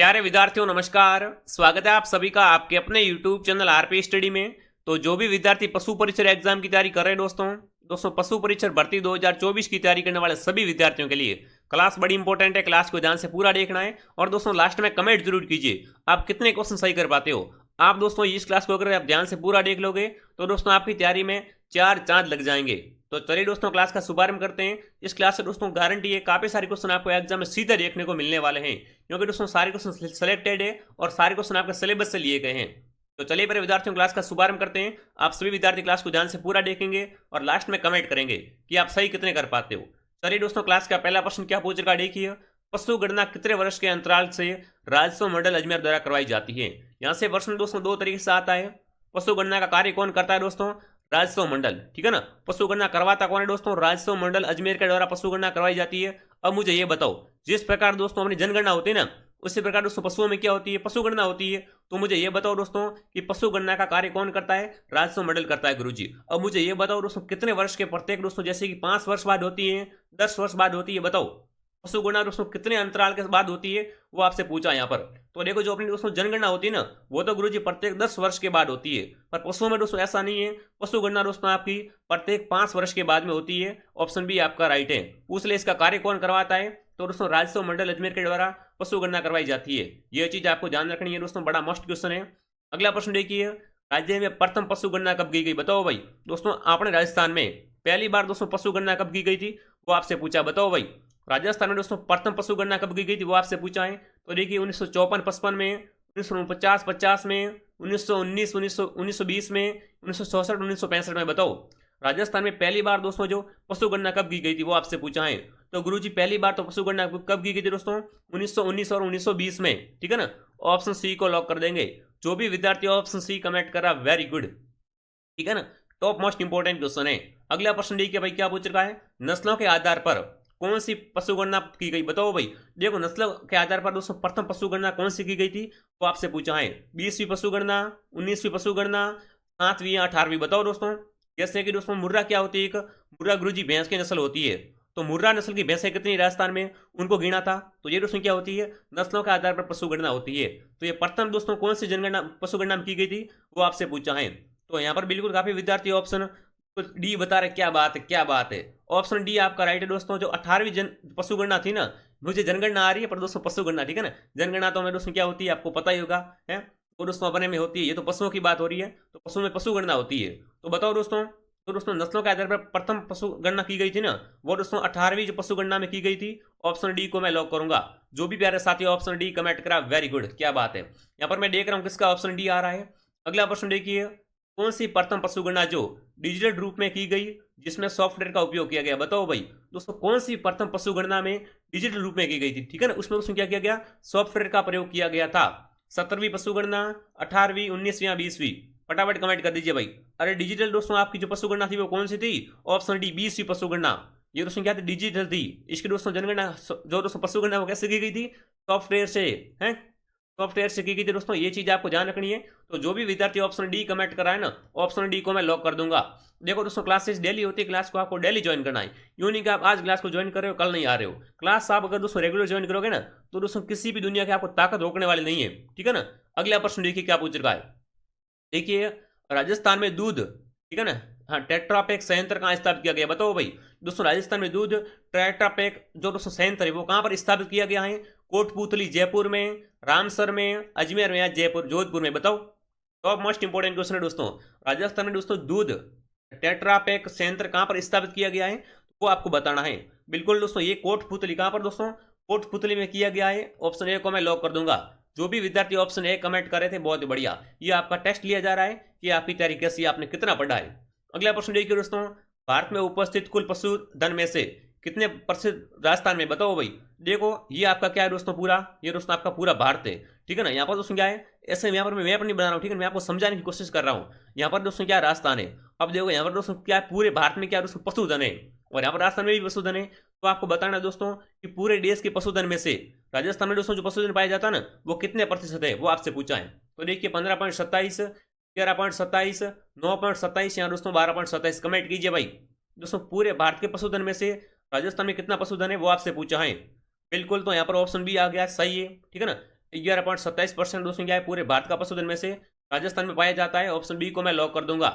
प्यारे विद्यार्थियों नमस्कार। स्वागत है आप सभी का आपके अपने YouTube चैनल आरपी स्टडी में। तो जो भी विद्यार्थी पशु परीक्षर एग्जाम की तैयारी कर रहे हैं दोस्तों पशु परीक्षर भर्ती 2024 की तैयारी करने वाले सभी विद्यार्थियों के लिए क्लास बड़ी इंपॉर्टेंट है। क्लास को ध्यान से पूरा देखना है और दोस्तों लास्ट में कमेंट जरूर कीजिए आप कितने क्वेश्चन सही कर पाते हो। आप दोस्तों इस क्लास को अगर आप ध्यान से पूरा देख लोगे तो दोस्तों आपकी तैयारी में 4 चांद लग जाएंगे। तो चलिए दोस्तों क्लास का शुभारंभ करते हैं। इस क्लास से दोस्तों गारंटी है काफी सारे क्वेश्चन आपको एग्जाम में सीधे देखने को मिलने वाले हैं, क्योंकि दोस्तों सारे क्वेश्चन सिलेक्टेड है और सारे क्वेश्चन आपके सिलेबस से लिए गए हैं। तो चलिए मेरे विद्यार्थियों क्लास का शुभारंभ करते हैं। आप सभी विद्यार्थी क्लास को ध्यान से पूरा देखेंगे और लास्ट में कमेंट करेंगे कि आप सही कितने कर पाते हो। चलिए दोस्तों क्लास का पहला प्रश्न क्या पूछ रखा देखिए, पशु गणना कितने वर्ष के अंतराल से राजस्व मंडल अजमेर द्वारा करवाई जाती है। यहाँ से प्रश्न दोस्तों दो तरीके से आता है। पशु गणना का कार्य कौन करता है दोस्तों, राजस्व मंडल, ठीक है ना। पशु गणना करवाता कौन है दोस्तों, राजस्व मंडल अजमेर के द्वारा पशु गणना करवाई जाती है। अब मुझे ये बताओ, जिस प्रकार दोस्तों अपनी जनगणना होती है ना, उसी प्रकार दोस्तों पशुओं में क्या होती है, पशु गणना होती है। तो मुझे ये बताओ दोस्तों कि पशु गणना का कार्य कौन करता है, राजस्व मंडल करता है गुरुजी। अब मुझे ये बताओ दोस्तों कितने वर्ष के प्रत्येक दोस्तों, जैसे कि 5 वर्ष बाद होती है, 10 वर्ष बाद होती है, बताओ पशु गणना दोस्तों कितने अंतराल के बाद होती है, वो आपसे पूछा यहाँ पर। तो देखो जो अपनी दोस्तों जनगणना होती है ना, वो तो गुरुजी प्रत्येक 10 वर्ष के बाद होती है, पर पशुओं में दोस्तों ऐसा नहीं है। पशु गणना दोस्तों आपकी प्रत्येक 5 वर्ष के बाद में होती है। ऑप्शन बी आपका राइट है। पूछ ले इसका कार्य कौन करवाता है, तो दोस्तों राजस्व मंडल अजमेर के द्वारा पशु गणना करवाई जाती है। यह चीज आपको ध्यान रखनी है दोस्तों, बड़ा मस्ट क्वेश्चन है। अगला प्रश्न देखिए, राज्य में प्रथम पशु गणना कब की गई, बताओ भाई। दोस्तों आपने राजस्थान में पहली बार दोस्तों पशु गणना कब की गई थी, वो आपसे पूछा, बताओ भाई। राजस्थान में दोस्तों प्रथम पशु गणना कब की गई थी, वो आपसे पूछा है। तो देखिए 1954-55 में, 1949-50 में, 1919 1920 में, 1964-1965 में, बताओ राजस्थान में पहली बार दोस्तों जो पशु गणना कब की गई थी, वो आपसे पूछा है। तो गुरुजी पहली बार तो पशु गणना कब की गई थी दोस्तों, 1919 और 1920 में, ठीक है ना। ऑप्शन सी को लॉक कर देंगे। जो भी विद्यार्थी ऑप्शन सी कमेंट कर रहा, वेरी गुड, ठीक है ना। टॉप मोस्ट इंपोर्टेंट क्वेश्चन है। अगला प्रश्न देखिए भाई क्या पूछ रखा है, नस्लों के आधार पर कौन सी पशु गणना की गई, बताओ भाई। देखो नस्ल के आधार पर दोस्तों प्रथम पशु गणना कौन सी की गई थी, वो आपसे पूछा है। 20वीं पशु गणना, 19वीं पशु गणना, 7वीं या 18वीं, बताओ दोस्तों। जैसे कि दोस्तों मुर्रा क्या होती है, एक मुर्रा गुरुजी भैंस की नस्ल होती है। तो मुर्रा नस्ल की भैंसें कितनी राजस्थान में, उनको गिना था। तो ये दोस्तों क्या होती है, नस्लों के आधार पर पशु गणना होती है। तो ये प्रथम दोस्तों कौन सी जनगणना पशु गणना की गई थी, वो आपसे पूछा है। तो यहाँ पर बिल्कुल काफी विद्यार्थी ऑप्शन तो डी बता रहे, क्या बात है क्या बात है। ऑप्शन डी आपका राइट है दोस्तों। जो 18वीं जन पशु गणना थी ना, मुझे जनगणना आ रही है पर दोस्तों पशु गणना, ठीक है ना। जनगणना तो हमें दोस्तों क्या होती है आपको पता ही होगा है, वो दोस्तों अपने में होती है। ये तो पशुओं की बात हो रही है, तो पशु में पशु गणना होती है। तो बताओ दोस्तों, तो दोस्तों नस्लों के आधार पर प्रथम पशु गणना की गई थी ना, वो दोस्तों 18वीं जो पशु गणना में की गई थी। ऑप्शन डी को मैं लॉक करूंगा। जो भी प्यारे साथी ऑप्शन डी कमेंट करा, वेरी गुड, क्या बात है। यहाँ पर मैं देख रहा हूँ किसका ऑप्शन डी आ रहा है। अगला प्रश्न देखिए, कौन सी प्रथम पशु गणना जो डिजिटल रूप में की गई, जिसमें सॉफ्टवेयर का उपयोग किया गया, बताओ भाई। दोस्तों कौन सी प्रथम पशु गणना में डिजिटल रूप में की गई थी, ठीक है ना। उसमें दोस्तों क्या किया गया, सॉफ्टवेयर का प्रयोग किया गया था। 17वीं पशु गणना, 18वीं, 19वीं या 20वीं, फटाफट कमेंट कर दीजिए भाई। अरे डिजिटल दोस्तों आपकी जो पशु गणना थी वो कौन सी थी, ऑप्शन डी 20वीं पशु गणना। ये दोस्तों क्या थी, डिजिटल थी। इसकी दोस्तों जनगणना जो दोस्तों पशु गणना वो कैसे की गई थी, सॉफ्टवेयर से है, सॉफ्टवेयर से की गई थी दोस्तों। ये चीज आपको ध्यान रखनी है। तो जो भी विद्यार्थी ऑप्शन डी कमेंट करा है ना, ऑप्शन डी को मैं लॉक कर दूंगा। देखो दोस्तों क्लासेस डेली होती है, क्लास को आपको डेली ज्वाइन करना है। यूं नहीं कि आप आज क्लास को ज्वाइन कर रहे हो कल नहीं आ रहे हो। क्लास आप अगर दोस्तों रेगुलर ज्वाइन करोगे ना, तो दोस्तों किसी भी दुनिया की आपको ताकत रोकने वाली नहीं है, ठीक है ना। अगला प्रश्न देखिए क्या पूछ रखा है। देखिए राजस्थान में दूध, ठीक है ना, हाँ टेट्रापैक संयंत्र कहाँ स्थापित किया गया, बताओ भाई। दोस्तों राजस्थान में दूध टेट्रापैक जो दोस्तों संयंत्र है वो कहाँ पर स्थापित किया गया है, कोटपुतली जयपुर में, रामसर में, अजमेर में या जयपुर जोधपुर में, बताओ। टॉप मोस्ट इंपोर्टेंट क्वेश्चन है दोस्तों। राजस्थान में दोस्तों दूध टेट्रापैक संयंत्र कहाँ पर स्थापित किया गया है, वो आपको बताना है। बिल्कुल दोस्तों ये कोटपुतली, कहाँ पर दोस्तों, कोटपुतली में किया गया है। ऑप्शन ए को मैं लॉक कर दूंगा। जो भी विद्यार्थी ऑप्शन ए कमेंट कर रहे थे बहुत बढ़िया। ये आपका टेस्ट लिया जा रहा है कि आपकी तैयारी कैसी, आपने कितना पढ़ा है। अगला प्रश्न देखिए दोस्तों, भारत में उपस्थित कुल पशुधन में से कितने प्रतिशत राजस्थान में, बताओ भाई। देखो ये आपका क्या है दोस्तों, पूरा ये दोस्तों आपका पूरा भारत है, ठीक है ना। यहाँ पर दोस्तों क्या है, ऐसे यहाँ पर मैं मैप नहीं बना रहा हूँ, ठीक है, मैं आपको समझाने की कोशिश कर रहा हूँ। यहाँ पर दोस्तों क्या राजस्थान है। अब देखो यहाँ पर दोस्तों क्या है, पूरे भारत में क्या दोस्तों पशुधन है, और यहाँ पर राजस्थान में भी पशुधन है। तो आपको बताना है दोस्तों कि पूरे देश के पशुधन में से राजस्थान में दोस्तों जो पशुधन पाया जाता है ना, वो कितने प्रतिशत है, वो आपसे पूछा है। तो देखिए 15.27, 13.27, 9.27 या दोस्तों 12.27, कमेंट कीजिए भाई। दोस्तों पूरे भारत के पशुधन में से राजस्थान में कितना पशुधन है, वो आपसे पूछा है। बिल्कुल, तो यहाँ पर ऑप्शन बी आ गया, सही है, ठीक है ना। 11.27% दोस्तों क्या है पूरे भारत का पशुधन में से राजस्थान में पाया जाता है। ऑप्शन बी को मैं लॉक कर दूंगा।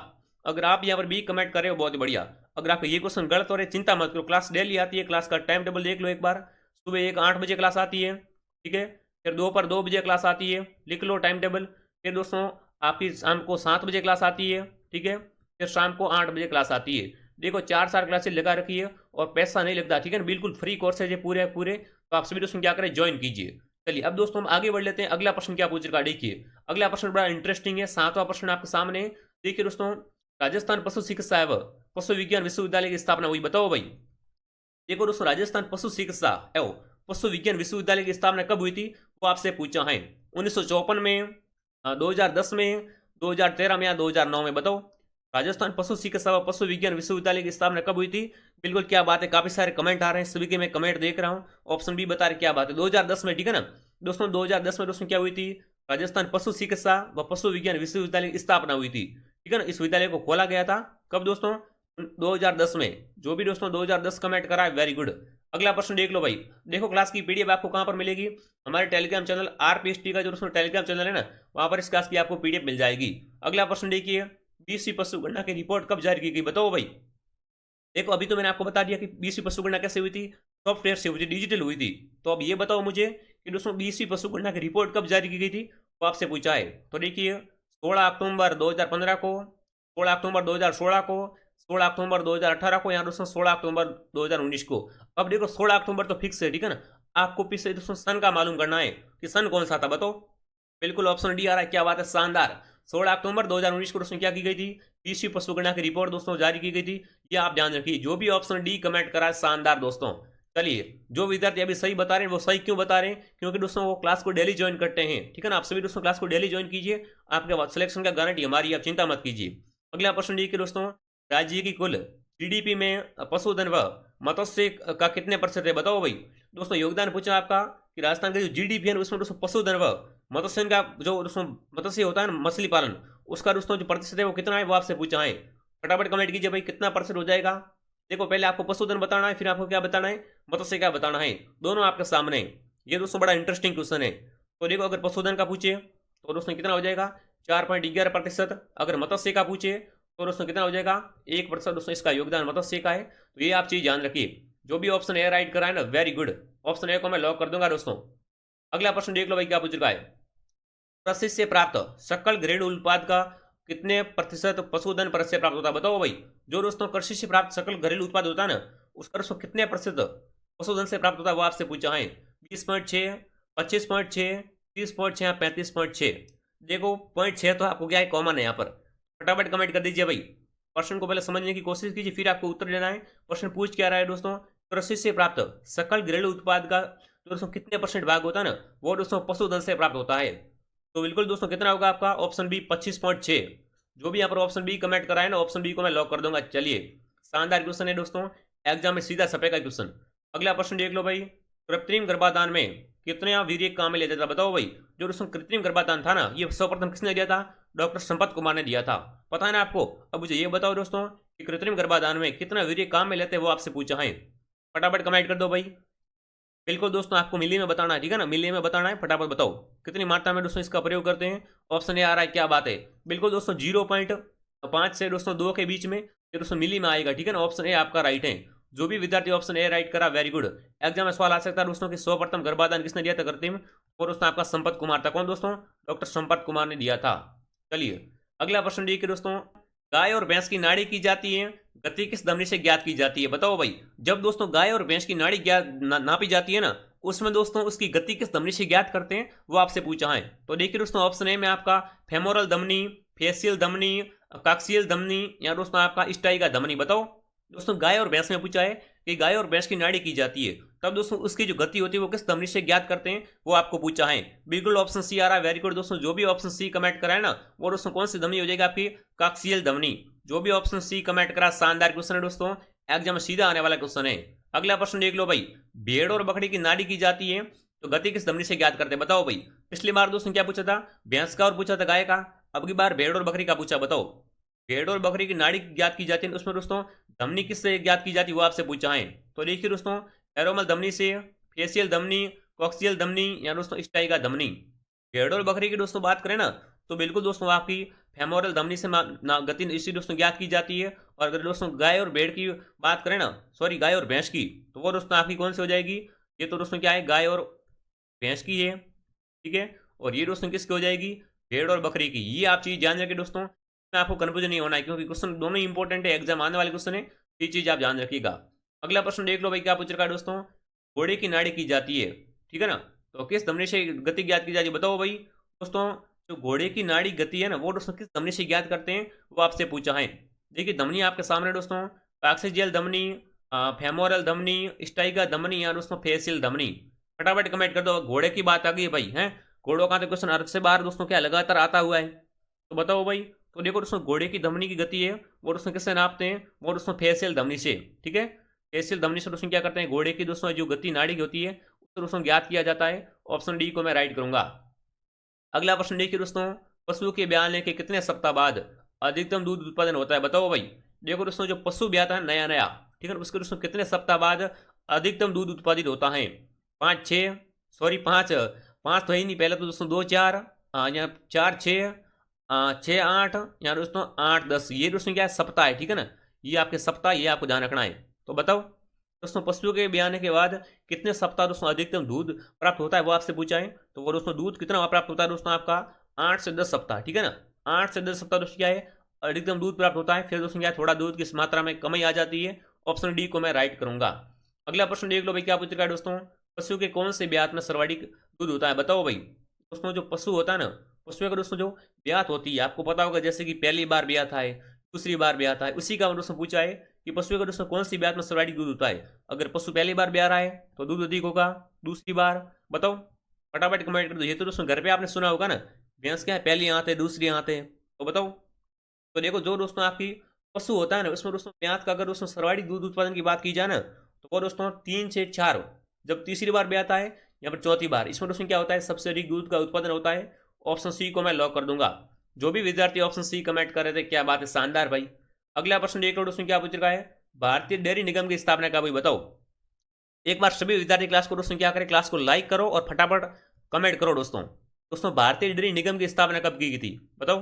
अगर आप यहाँ पर बी कमेंट कर रहे हो बहुत ही बढ़िया। अगर आपका ये क्वेश्चन गलत हो रहा है चिंता मत करो, क्लास डेली आती है, क्लास का टाइम टेबल देख लो एक बार। सुबह 8 बजे क्लास आती है, ठीक है। फिर दोपहर 2 बजे क्लास आती है, लिख लो टाइम टेबल। फिर दोस्तों आपकी शाम को 7 बजे क्लास आती है, ठीक है। फिर शाम को 8 बजे क्लास आती है। देखो 4 क्लासेस लगा रखी है और पैसा नहीं लगता, ठीक है ना, बिल्कुल फ्री कोर्सेज है पूरे पूरे। तो आप सभी दोस्तों क्या करें, ज्वाइन कीजिए। चलिए अब दोस्तों हम आगे बढ़ लेते हैं। अगला प्रश्न क्या पूछ रखा है देखिए। अगला प्रश्न बड़ा इंटरेस्टिंग है, 7वां प्रश्न आपके सामने है। देखिए दोस्तों, राजस्थान पशु चिकित्सा एवं पशु विज्ञान विश्वविद्यालय की स्थापना हुई, बताओ भाई। देखो दोस्तों, राजस्थान पशु चिकित्सा एवं पशु विज्ञान विश्वविद्यालय की स्थापना कब हुई थी, वो आपसे पूछा है। 1954 में, 2010 में, 2013 में या 2009 में, बताओ। राजस्थान पशु चिकित्सा व पशु विज्ञान विश्वविद्यालय की स्थापना कब हुई थी। बिल्कुल क्या बात है, काफी सारे कमेंट आ रहे हैं, सभी के मैं कमेंट देख रहा हूं। ऑप्शन बी बता रहे क्या बात है, 2010 में, ठीक है ना दोस्तों। 2010 में दोस्तों क्या हुई थी, राजस्थान पशु चिकित्सा व पशु विज्ञान विश्वविद्यालय की स्थापना हुई थी, ठीक है ना। इस विद्यालय को खोला गया था कब दोस्तों, 2010 में। जो भी दोस्तों 2010 कमेंट करा है वेरी गुड। अगला प्रश्न देख लो भाई। देखो क्लास की पीडीएफ आपको कहां पर मिलेगी, हमारे टेलीग्राम चैनल आरपीएसटी का जो दोस्तों टेलीग्राम चैनल है ना, वहां पर इस क्लास की आपको पीडीएफ मिल जाएगी। अगला प्रश्न देखिए, बीसी पशु गणना की रिपोर्ट कब जारी की गई, बताओ भाई। देखो अभी तो मैंने आपको बता दिया कि बीसी पशु गणना कैसे हुई थी, सॉफ्टवेयर से हुई थी, डिजिटल हुई थी। तो अब ये बताओ मुझे कि दोस्तों बीसी पशु गणना की रिपोर्ट कब जारी की गई थी, वो आपसे पूछा है। तो देखिए 16 अक्टूबर 2015 को, 16 अक्टूबर 2016 को, 16 अक्टूबर 2018 को, या दोस्तों 16 अक्टूबर 2019 को। अब देखो 16 अक्टूबर तो फिक्स है, ठीक है ना। आपको पीछे दोस्तों सन का मालूम करना है कि सन कौन सा था, बताओ। बिल्कुल ऑप्शन डी आ रहा है, क्या बात है, शानदार। 16 अक्टूबर 2019 को दोस्तों क्या की गई थी, बीसी पशु गणना की रिपोर्ट दोस्तों जारी की गई थी। ये आप ध्यान रखिए, जो भी ऑप्शन डी कमेंट करा है शानदार दोस्तों। चलिए, जो विद्यार्थी अभी सही बता रहे हैं वो सही क्यों बता रहे हैं, क्योंकि दोस्तों वो क्लास को डेली ज्वाइन करते हैं, ठीक है ना। आप सभी दोस्तों क्लास को डेली ज्वाइन कीजिए, आपके सिलेक्शन का गारंटी हमारी, आप चिंता मत कीजिए। अगला प्रश्न देखिए दोस्तों, राज्य की कुल जीडीपी में पशुधन व मत्स्य का कितने प्रतिशत है, बताओ भाई। दोस्तों योगदान पूछा आपका कि राजस्थान का जो जीडीपी है उसमें दोस्तों पशुधन व मत्स्य का जो दोस्तों मत्स्य होता है ना, मछली पालन, उसका दोस्तों जो प्रतिशत है वो कितना है, वो आपसे पूछा है। फटाफट कमेंट कीजिए भाई, कितना परसेंट हो जाएगा। देखो पहले आपको पशुधन बताना है, फिर आपको क्या बताना है, मत्स्य क्या बताना है, दोनों आपके सामने। ये दोस्तों बड़ा इंटरेस्टिंग क्वेश्चन है। तो देखो अगर पशुधन का पूछे तो दोस्तों कितना हो जाएगा, 4.11%। अगर मत्स्य का पूछे तो दोस्तों कितना हो जाएगा, 1% दोस्तों इसका योगदान मत्स्य का है। तो ये आप चीज ध्यान रखिए। जो भी ऑप्शन ए राइट करा है ना, वेरी गुड। ऑप्शन ए को मैं लॉक कर दूंगा दोस्तों। अगला प्रश्न देख लो भाई, क्या पूछ रखा है। कृषि से प्राप्त सकल घरेलू उत्पाद का कितने प्रतिशत पशुधन पर से प्राप्त होता है, बताओ भाई। जो दोस्तों कृषि से प्राप्त सकल घरेलू उत्पाद होता है ना, उसका दोस्तों कितने प्रतिशत पशुधन से प्राप्त होता है, वो आपसे पूछा है। 20.6, 25.6, 30.6, 35.6। देखो 0.6 तो आपको क्या है, कॉमन है यहाँ पर। फटाफट कमेंट कर दीजिए भाई। प्रश्न को पहले समझने की कोशिश कीजिए, फिर आपको उत्तर देना है। प्रश्न पूछ क्या रहा है दोस्तों, कृषि से प्राप्त सकल घरेलू उत्पाद का जो दोस्तों कितने परसेंट भाग होता है ना, वो दोस्तों पशुधन से प्राप्त होता है। तो बिल्कुल दोस्तों कितना होगा आपका, ऑप्शन बी 25.6। जो भी यहाँ पर ऑप्शन बी कमेंट कराए ना, ऑप्शन बी को मैं लॉक कर दूंगा। चलिए, शानदार क्वेश्चन है दोस्तों, एग्जाम में सीधा छपेगा क्वेश्चन। अगला प्रश्न देख लो भाई, कृत्रिम गर्भाधान में कितना वीर्य काम में लेता था, बताओ भाई। जो दोस्तों कृत्रिम गर्भाधान था ना, ये सर्वप्रथम किसने दिया था, डॉक्टर संपत कुमार ने दिया था, पता है ना आपको। अब मुझे ये बताओ दोस्तों कि कृत्रिम गर्भाधान में कितना वीर्य काम में लेते हैं, वो आपसे पूछा है। फटाफट कमेंट कर दो भाई। बिल्कुल दोस्तों आपको मिली में बताना है, ठीक है ना, मिली में बताना है। फटाफट बताओ कितनी मात्रा में दोस्तों इसका प्रयोग करते हैं। ऑप्शन ए आ रहा है, क्या बात है। बिल्कुल दोस्तों 0.5 से दोस्तों 2 के बीच में ये दोस्तों मिली में आएगा, ठीक है ना। ऑप्शन ए आपका राइट है। जो भी विद्यार्थी ऑप्शन ए राइट करा, वेरी गुड। एग्जाम में सवाल आ सकता है दोस्तों कि सर्वप्रथम गर्भाधान किसने दिया था कृत्रिम, और दोस्तों आपका संपत कुमार था। कौन दोस्तों, डॉक्टर संपत कुमार ने दिया था। चलिए अगला प्रश्न देखिए दोस्तों, गाय और भैंस की नाड़ी की जाती है, गति किस धमनी से ज्ञात की जाती है, बताओ भाई। जब दोस्तों गाय और भैंस की नाड़ी नापी जाती है ना, उसमें दोस्तों उसकी गति किस धमनी से ज्ञात करते हैं, वो आपसे पूछा है। तो देखिए दोस्तों ऑप्शन ए में आपका फेमोरल धमनी, फेसियल धमनी, काक्सियल धमनी, या दोस्तों आपका स्टाइगा धमनी, बताओ। दोस्तों गाय और भैंस में पूछा है कि गाय और भैंस की नाड़ी की जाती है, तब दोस्तों उसकी जो गति होती है वो किस धमनी से ज्ञात करते हैं, वो आपको पूछा है। बिल्कुल ऑप्शन सी आ रहा है, वेरी गुड दोस्तों। जो भी ऑप्शन सी कमेंट करा है ना, वो दोस्तों कौन सी धमनी हो जाएगी आपकी, काक्सियल धमनी। जो भी ऑप्शन सी कमेंट करा, शानदार क्वेश्चन है दोस्तों, एग्जाम में सीधा आने वाला क्वेश्चन है। अगला प्रश्न देख लो भाई, भेड़ और बकरी की नाड़ी की जाती है तो गति किस धमनी से ज्ञात करते हैं, बताओ भाई। पिछली बार दोस्तों क्या पूछा था, भैंस का और पूछा था गाय का। अब की बार भेड़ और बकरी का पूछा, बताओ। भेड़ और बकरी की नाड़ी ज्ञात की जाती है, उसमें दोस्तों धमनी किससे ज्ञात की जाती है, वो आपसे पूछा है। तो देखिए दोस्तों, एरोमल धमनी से, फेसियल धमनी, कॉक्सियल धमनी या दोस्तों स्टाइगा धमनी। भेड़ और बकरी की दोस्तों बात करें ना, तो बिल्कुल दोस्तों आपकी फेमोरल धमनी से गति इसी दोस्तों ज्ञात की जाती है। और अगर दोस्तों गाय और भेड़ की बात करें ना, सॉरी गाय और भैंस की, तो वो दोस्तों आपकी कौन सी हो जाएगी? ये तो दोस्तों क्या है, गाय और भैंस की है, ठीक है। और ये दोस्तों किसकी हो जाएगी? भेड़ और बकरी की। ये आप चीज जान रखे दोस्तों, इसमें आपको कन्फ्यूजन नहीं होना है, क्योंकि क्वेश्चन दोनों ही इंपॉर्टेंट है, एग्जाम आने वाले क्वेश्चन है, ये चीज आप ध्यान रखिएगा। अगला प्रश्न देख लो भाई, क्या पूछ रखा है दोस्तों? घोड़े की नाड़ी की जाती है, ठीक है ना, तो किस धमनी से गति ज्ञात की जाती है? बताओ भाई दोस्तों। जो घोड़े की नाड़ी गति है ना, वो दोस्तों किस धमनी से ज्ञात करते हैं, वो आपसे पूछा है। देखिए धमनी आपके सामने दोस्तों, पैक्सिजियल धमनी, फेमोरल धमनी, स्टाइगा धमनी या दोस्तों फेसियल धमनी। फटाफट कमेंट कर दो। घोड़े की बात आ गई है भाई, है घोड़ों का तो क्वेश्चन अर्थ से बाहर दोस्तों क्या लगातार आता हुआ है, तो बताओ भाई। तो देखो दोस्तों, घोड़े की धमनी की गति है वो दोस्तों किससे नापते हैं? वो दोस्तों फेसियल धमनी से, ठीक है। फेसियल धमनी से दोस्तों क्या करते हैं? घोड़े की दोस्तों जो गति नाड़ी की होती है उसको दोस्तों ज्ञात किया जाता है। ऑप्शन डी को मैं राइट करूंगा। अगला प्रश्न देखिए दोस्तों, पशु के ब्याने के कितने सप्ताह बाद अधिकतम दूध उत्पादन होता है? बताओ भाई। देखो दोस्तों, जो पशु ब्याता है नया नया, ठीक है, उसके दोस्तों कितने सप्ताह बाद अधिकतम दूध उत्पादित होता है? 5-6, सॉरी 5 5 तो है ही नहीं, पहले तो दोस्तों 2-4, या 4-6, 6-8 या दोस्तों 8-10। ये दोस्तों क्या है? सप्ताह है, ठीक है ना। ये आपके सप्ताह, ये आपको ध्यान रखना है। तो बताओ दोस्तों, पशुओं के ब्याने के बाद कितने सप्ताह दोस्तों अधिकतम दूध प्राप्त होता है, वो आपसे पूछा है। तो वो दोस्तों दूध कितना प्राप्त होता है दोस्तों आपका? 8 से 10 सप्ताह, ठीक है ना। 8 से 10 सप्ताह दोस्तों क्या है? अधिकतम दूध प्राप्त होता है। फिर दोस्तों क्या है? थोड़ा दूध की मात्रा में कमी आ जाती है। ऑप्शन डी को मैं राइट करूंगा। अगला प्रश्न देख लो भाई, क्या पूछ रखा है दोस्तों? पशु के कौन से ब्यात में सर्वाधिक दूध होता है? बताओ भाई। दोस्तों जो पशु होता है ना, पशुओं का दोस्तों जो ब्यात होती है, आपको पता होगा, जैसे कि पहली बार ब्यात है, दूसरी बार ब्यात है, उसी का दोस्तों पूछा है कि पशुओं का दोस्तों कौन सी ब्यात में सर्वाधिक दूध होता है। अगर पशु पहली बार ब्याह रहा है तो दूध अधिक होगा, दूसरी बार बताओ, फटाफट कमेंट कर दो। ये तो दोस्तों घर पे आपने सुना होगा ना, भैंस क्या है? पहली आंत है, दूसरी आंत है, तो बताओ। तो देखो जो दोस्तों आपकी पशु होता है ना, उसमें दोस्तों ब्यात का अगर दोस्तों सर्वाधिक दूध उत्पादन की बात की जाए ना, तो वो दोस्तों 3 से 4, जब तीसरी बार ब्याता है या फिर चौथी बार, इसमें दोस्तों क्या होता है? सबसे अधिक दूध का उत्पादन होता है। ऑप्शन सी को मैं लॉक कर दूंगा। जो भी विद्यार्थी ऑप्शन सी कमेंट कर रहे थे, क्या बात है, शानदार भाई। अगला प्रश्न देख लो दोस्तों, क्या पूछ रखा है? भारतीय डेयरी निगम की स्थापना कब हुई? बताओ। एक बार सभी विद्यार्थी क्लास को दोस्तों क्या करें, क्लास को लाइक करो और फटाफट कमेंट करो दोस्तों। दोस्तों भारतीय डेयरी निगम की स्थापना कब की गई थी? बताओ।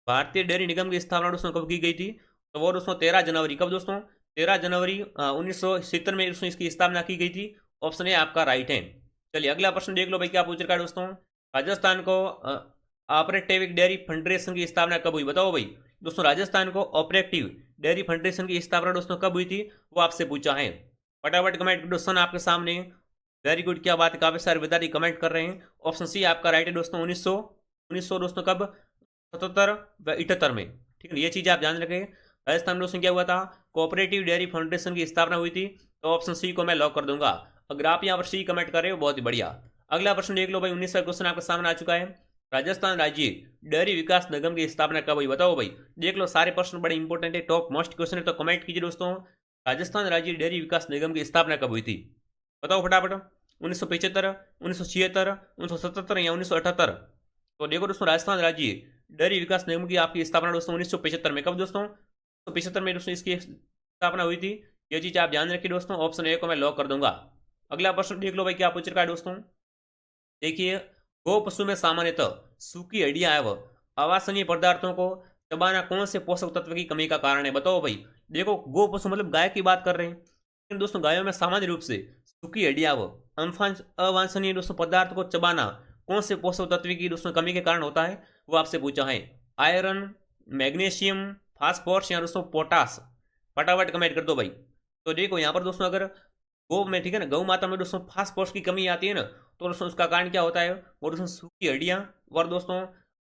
भारतीय डेयरी निगम की स्थापना दोस्तों कब की गई थी? तो वो दोस्तों 13 जनवरी। कब दोस्तों? 13 जनवरी 1970 में दोस्तों इसकी स्थापना की गई थी। ऑप्शन ए आपका राइट है। चलिए अगला प्रश्न देख लो भाई, क्या पूछ रखा है दोस्तों? Rajasthan co operative dairy federation की स्थापना कब हुई? बताओ भाई। दोस्तों Rajasthan co operative dairy federation की स्थापना दोस्तों कब हुई थी, वो आपसे पूछा है। फटाफट कमेंट क्वेश्चन आपके सामने। वेरी गुड, क्या बात है, काफी सारे विद्यार्थी कमेंट कर रहे हैं। ऑप्शन सी आपका राइट है दोस्तों। 1900 दोस्तों कब? 77 व 78 में, ठीक है। ये चीज आप ध्यान रखें। राजस्थान में दोस्तों क्या हुआ था? कोऑपरेटिव डेयरी फाउंडेशन की स्थापना हुई थी। तो ऑप्शन सी को मैं लॉक कर दूंगा। अगर आप यहाँ पर सी कमेंट कर रहे हो, बहुत ही बढ़िया। अगला प्रश्न देख लो भाई, 19वां क्वेश्चन आपके सामने आ चुका है। राजस्थान राज्य डेयरी विकास निगम की स्थापना कब हुई? बताओ भाई। देख लो सारे प्रश्न बड़े इंपॉर्टेंट है, टॉप मोस्ट क्वेश्चन है, तो कमेंट कीजिए दोस्तों। राजस्थान राज्य डेयरी विकास निगम की स्थापना कब हुई थी? बताओ फटाफट। 1975, 1976, 1977 या 1978? तो देखो दोस्तों, राजस्थान राज्य डेयरी विकास निगम की आपकी स्थापना दोस्तों 1975 में। कब दोस्तों? 1975 में दोस्तों इसकी स्थापना हुई थी। ये चीज आप ध्यान रखिए दोस्तों। ऑप्शन ए को मैं लॉक कर दूंगा। अगला प्रश्न देख लो भाई, क्या पूछ रखा है दोस्तों? देखिए, गो पशु में सामान्यतः सूखी हड्डियां एवं अवासनीय पदार्थों को चबाना कौन से पोषक तत्व की कमी का कारण है? बताओ भाई। देखो गो पशु मतलब गाय की बात कर रहे हैं, लेकिन दोस्तों गायों में सामान्य रूप से सूखी हड्डियां व अवांछनीय दोस्तों पदार्थ को चबाना कौन से पोषक तत्व की दोस्तों कमी के कारण होता है, वो आपसे पूछा है। आयरन, मैग्नीशियम, फास्फोरस या दोस्तों पोटास? फटाफट कमेंट कर दो भाई। तो देखो यहाँ पर दोस्तों, अगर गौ में, ठीक है ना, गौ माता में दोस्तों फास्फोरस की कमी आती है ना, तो दोस्तों उसका कारण क्या होता है? वो दोस्तों सूखी हड्डियां और दोस्तों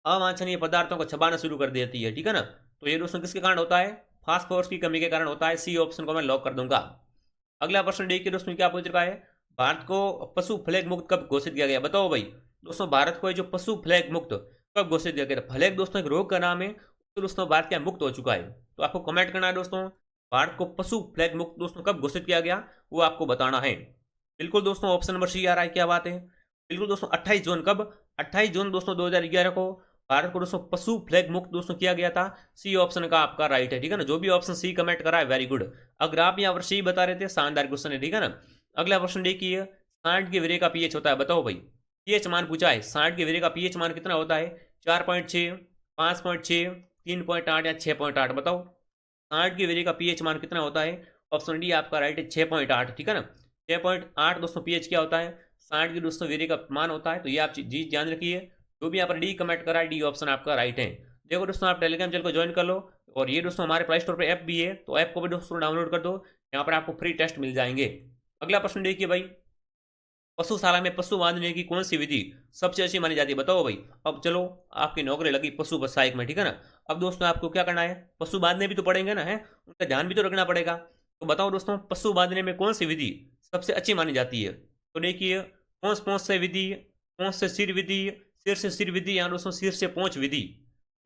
अवांछनीय पदार्थों को चबाना शुरू कर देती है, ठीक है ना। तो ये दोस्तों किसके कारण होता है? फास्फोरस की कमी के कारण होता है। सी ऑप्शन को मैं लॉक कर दूंगा। अगला प्रश्न देखिए दोस्तों, क्या पूछ रखा है? भारत को पशु फ्लैग मुक्त कब घोषित किया गया? बताओ भाई। दोस्तों भारत को जो पशु फ्लैग मुक्त कब घोषित किया गया? फ्लैग दोस्तों एक रोग का नाम है, तो दोस्तों भारत क्या मुक्त हो चुका है। तो आपको कमेंट करना है दोस्तों, भारत को पशु फ्लैग मुक्त दोस्तों कब घोषित किया गया, वो आपको बताना है। बिल्कुल दोस्तों, ऑप्शन नंबर सी आ रहा है, क्या बात है। बिल्कुल दोस्तों 28 जून। कब? 28 जून दोस्तों 2011 को भारत को दोस्तों पशु फ्लैग मुक्त दोस्तों किया गया था। सी ऑप्शन का आपका राइट है, ठीक है ना। जो भी ऑप्शन सी कमेंट करा है, वेरी गुड। अगर आप यहाँ पर सी बता रहे थे, शानदार क्वेश्चन है, ठीक है ना। अगला प्रश्न देखिए, 60 के वीर्य का पीएच होता है, बताओ भाई। पीएच मान पूछा है, 60 के वीर्य का पीएच मान कितना होता है? 4.6, 5.6, 3.8 या 6.8, बताओ। 60 के वीर्य का पीएच मान कितना होता है? ऑप्शन डी आपका राइट है, 6.8, ठीक है ना। 6.8 दोस्तों पीएच क्या होता है? 60 के दोस्तों वीर्य का मान होता है। तो ये आप चीज ध्यान रखिए। जो भी यहाँ पर डी कमेंट करा है, डी ऑप्शन आपका राइट है। देखो दोस्तों, आप टेलीग्राम चैनल को ज्वाइन कर लो, और ये दोस्तों हमारे प्ले स्टोर पर ऐप भी है, तो ऐप को भी दोस्तों डाउनलोड कर दो। यहाँ पर आपको फ्री टेस्ट मिल जाएंगे। अगला प्रश्न देखिए भाई, पशुशाला में पशु बांधने की कौन सी विधि सबसे अच्छी मानी जाती है, बताओ भाई। अब चलो, आपकी नौकरी लगी पशु सहायक में, ठीक है ना। अब दोस्तों आपको क्या करना है, पशु बांधने भी तो पड़ेंगे ना, है, उनका ध्यान भी तो रखना पड़ेगा। तो बताओ दोस्तों, पशु बांधने में कौन सी विधि सबसे अच्छी मानी जाती है? तो देखिए, पोंछ से विधि, पोंछ से सिर विधि, सिर से सिर विधि, या दोस्तों सिर से पोंछ विधि।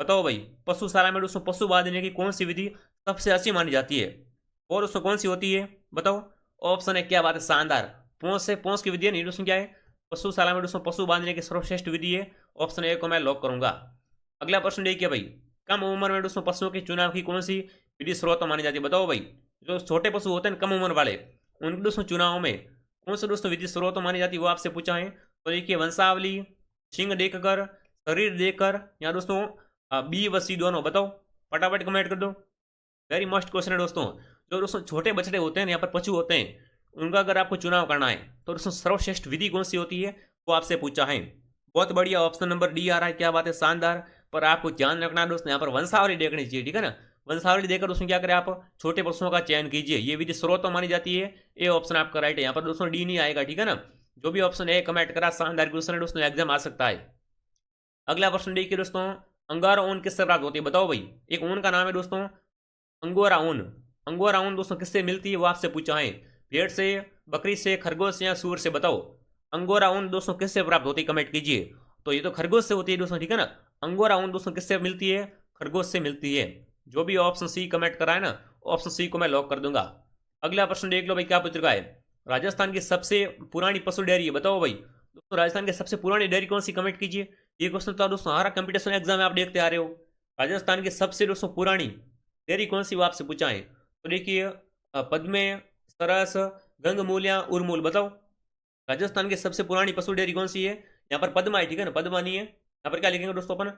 बताओ भाई, पशुशाला में दोस्तों पशु बांधने की कौन सी विधि सबसे अच्छी मानी जाती है, और दोस्तों कौन सी होती है, बताओ। ऑप्शन है, क्या बात है, शानदार। पोंछ से पोंछ की विधि है, नहीं दोस्तों क्या है, पशुशाला में दोस्तों पशु बांधने की सर्वश्रेष्ठ विधि है। ऑप्शन ए को मैं लॉक करूंगा। अगला प्रश्न देखिए भाई, कम उम्र में दोस्तों पशुओं के चुनाव की कौन सी विधि स्रोत मानी जाती है, बताओ भाई। जो छोटे पशु होते हैं कम उम्र वाले, उनके दोस्तों चुनाव में कौन सा दोस्तों विधि स्रोत मानी जाती है, वो आपसे पूछा है। तो देखिए, वंशावली, सिंह देखकर, शरीर देखकर, या दोस्तों बी व सी दोनों, बताओ। फटाफट कमेंट कर दो। वेरी मस्ट क्वेश्चन है दोस्तों। जो दोस्तों छोटे बछड़े होते हैं, यहाँ पर पशु होते हैं, उनका अगर आपको चुनाव करना है, तो दोस्तों सर्वश्रेष्ठ विधि कौन सी होती है, वो आपसे पूछा है। बहुत बढ़िया, ऑप्शन नंबर डी आ रहा है, क्या बात है, शानदार। पर आपको ध्यान रखना है दोस्तों, यहाँ पर वंशावली देखनी चाहिए, ठीक है ना। वंशावली देखकर दोस्तों क्या करें, आप छोटे पशुओं का चयन कीजिए, ये विधि स्रोत तो मानी जाती है। ए ऑप्शन आपका राइट है, यहाँ पर दोस्तों डी नहीं आएगा, ठीक है ना। जो भी ऑप्शन ए कमेंट करा, शानदार क्वेश्चन है दोस्तों, एग्जाम आ सकता है। अगला प्रश्न देखिए दोस्तों, अंगारा ऊन किससे प्राप्त होती है, बताओ भाई। एक ऊन का नाम है दोस्तों अंगोरा ऊन। अंगोरा ऊन दोस्तों किससे मिलती है, वो आपसे पूछा है। भेड़ से, बकरी से, खरगोश या सूअर से, बताओ। अंगोरा ऊन दोस्तों किससे प्राप्त होती है, कमेंट कीजिए। तो ये तो खरगोश से होती है दोस्तों, ठीक है ना। अंगोरा ऊन दोस्तों किससे मिलती है, खरगोश से मिलती है। जो भी ऑप्शन सी कमेंट करा है ना, ऑप्शन सी को मैं लॉक कर दूंगा। अगला प्रश्न देख लो भाई, क्या पूछ रखा है। राजस्थान की सबसे पुरानी पशु डेयरी है, बताओ भाई। दोस्तों राजस्थान की सबसे पुरानी डेयरी कौन सी, कमेंट कीजिए। ये क्वेश्चन तो दोस्तों हमारा कंपटीशन एग्जाम में आप देखते आ रहे हो। राजस्थान की सबसे दोस्तों पुरानी डेयरी कौन सी, वो आपसे पूछा है। तो देखिए, पद्मे, सरस, गंगमूल या उर्मूल, बताओ। राजस्थान की सबसे पुरानी पशु डेयरी कौन सी है? यहाँ पर पद्मा है, ठीक है ना, पद्मा नहीं है। यहाँ पर क्या लिखेंगे दोस्तों, अपन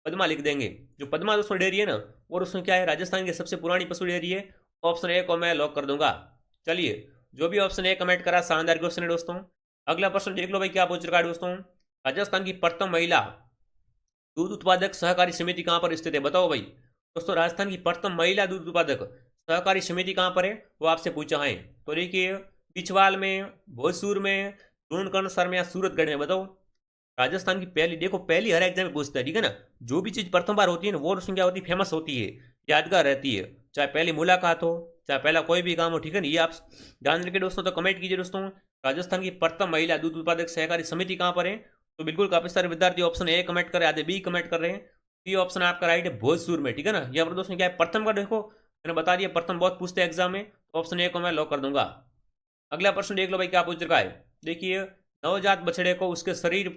पद्मा लिख देंगे। जो पद्मा दोस्तों डेयरी है ना, वो दोस्तों क्या है, राजस्थान की सबसे पुरानी पशु डेयरी है। ऑप्शन ए को मैं लॉक कर दूंगा। चलिए, जो भी ऑप्शन ए कमेंट करा, शानदार क्वेश्चन है दोस्तों। अगला प्रश्न देख लो भाई, क्या पूछ रखा है दोस्तों। राजस्थान की प्रथम महिला दूध उत्पादक सहकारी समिति कहाँ पर स्थित है, बताओ भाई। दोस्तों राजस्थान की प्रथम महिला दूध उत्पादक सहकारी समिति कहाँ पर है, वो आपसे पूछा है। तो देखिए, बिछवाल में, भोजपुर में, लूणकरणसर में या सूरतगढ़ में, बताओ। राजस्थान की पहली, देखो पहली हर एग्जाम में पूछता है, ठीक है ना। जो भी चीज़ प्रथम बार होती है ना, वो उसमें क्या होती है, फेमस होती है, यादगार रहती है। चाहे पहली मुलाकात हो, चाहे पहला कोई भी काम हो, ठीक है ना। ये आप ध्यान रखिए दोस्तों। तो कमेंट कीजिए दोस्तों, राजस्थान की प्रथम महिला दूध उत्पादक सहकारी समिति कहाँ पर है। तो बिल्कुल काफी सारे विद्यार्थी ऑप्शन ए कमेंट कर रहे हैं, आधे बी कमेंट कर रहे हैं। ये ऑप्शन आपका राइट है, भोजपुर में, ठीक है ना। यहाँ पर दोस्तों क्या है, प्रथम का देखो, मैंने बता दिया, प्रथम बहुत पूछते हैं एग्जाम में। तो ऑप्शन ए को मैं लॉक कर दूंगा। अगला प्रश्न देख लो भाई, क्या पूछ रखा है। देखिए, नवजात बछड़े को उसके शरीर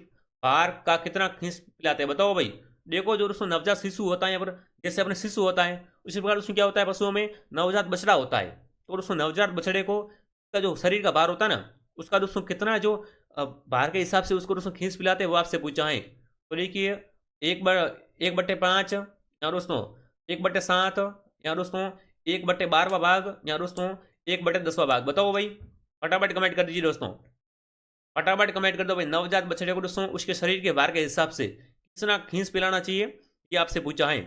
भार का कितना खींच पिलाते हैं, बताओ भाई। देखो, जो उसमें नवजात शिशु होता है, यहाँ पर जैसे अपने शिशु होता है, उसी प्रकार उसमें क्या होता है, पशुओं में नवजात बछड़ा होता है। तो उसमें नवजात बछड़े को का जो शरीर का भार होता है ना, उसका दोस्तों कितना जो भार के हिसाब से उसको दोस्तों खींच पिलाते हैं, वो आपसे पूछा है। तो देखिए, 1/5, या दोस्तों 1/7, या दोस्तों 1/12 भाग, या दोस्तों 1/10 भाग, बताओ भाई। फटाफट कमेंट कर दीजिए दोस्तों, फटाफट कमेंट कर दो भाई। नवजात बछड़े को दोस्तों उसके शरीर के भार के हिसाब से कितना खींच पिलाना चाहिए, ये आपसे पूछा है।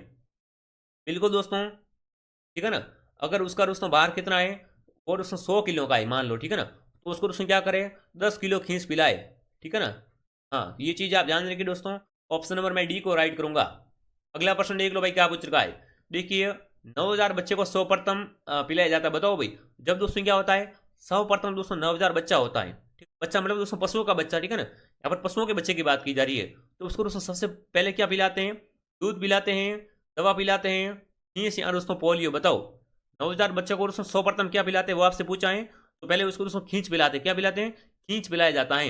बिल्कुल दोस्तों, ठीक है ना। अगर उसका दोस्तों भार कितना है, और दोस्तों 100 किलो का है मान लो, ठीक है ना, तो उसको दोस्तों क्या करें, 10 किलो खींच पिलाए, ठीक है ना। हाँ, ये चीज़ आप ध्यान रखिए दोस्तों। ऑप्शन नंबर मैं डी को राइट करूंगा। अगला प्रश्न देख लो भाई, क्या पूछ रखा है। देखिए, 9,000 बच्चे को 100 पिलाया जाता है, बताओ भाई। जब दोस्तों क्या होता है, 100 दोस्तों 9,000 बच्चा होता है, ठीक। बच्चा मतलब दोस्तों पशुओं का बच्चा, ठीक है ना। यहाँ पर पशुओं के बच्चे की बात की जा रही है। तो उसको दोस्तों सबसे पहले क्या पिलाते हैं, दूध पिलाते हैं, दवा पिलाते हैं, खींच या दोस्तों पोलियो, बताओ। 9,000 बच्चे को दोस्तों 100 क्या पिलाते हैं, वो आपसे पूछा है। तो पहले उसको दोस्तों खींच पिलाते हैं, क्या पिलाते हैं, खींच पिलाया जाता है।